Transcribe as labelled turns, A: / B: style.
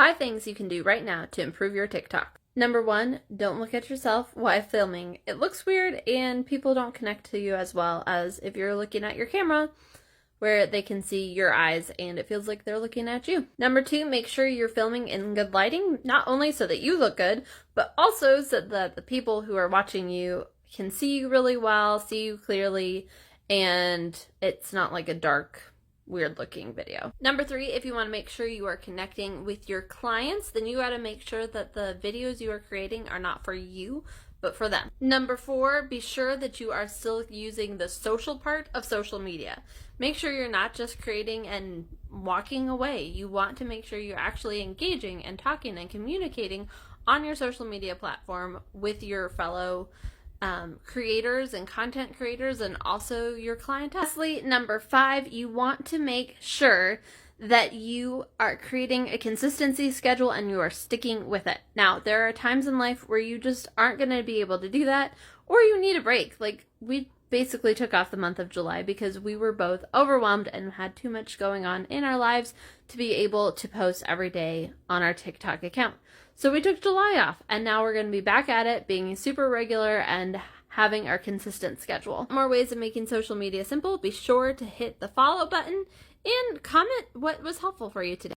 A: 5 things you can do right now to improve your TikTok. Number 1, don't look at yourself while filming. It looks weird and people don't connect to you as well as if you're looking at your camera where they can see your eyes and it feels like they're looking at you. Number 2, make sure you're filming in good lighting, not only so that you look good, but also so that the people who are watching you can see you really well, see you clearly, and it's not like a dark, weird looking video. Number 3, if you want to make sure you are connecting with your clients, then you got to make sure that the videos you are creating are not for you, but for them. Number 4, be sure that you are still using the social part of social media. Make sure you're not just creating and walking away. You want to make sure you're actually engaging and talking and communicating on your social media platform with your fellow creators and content creators and also your clientele. Lastly, number 5, you want to make sure that you are creating a consistency schedule and you are sticking with it. Now, there are times in life where you just aren't going to be able to do that, or you need a break. Like, we basically took off the month of July because we were both overwhelmed and had too much going on in our lives to be able to post every day on our TikTok account. So we took July off, and now we're going to be back at it, being super regular and having our consistent schedule. More ways of making social media simple. Be sure to hit the follow button and comment what was helpful for you today.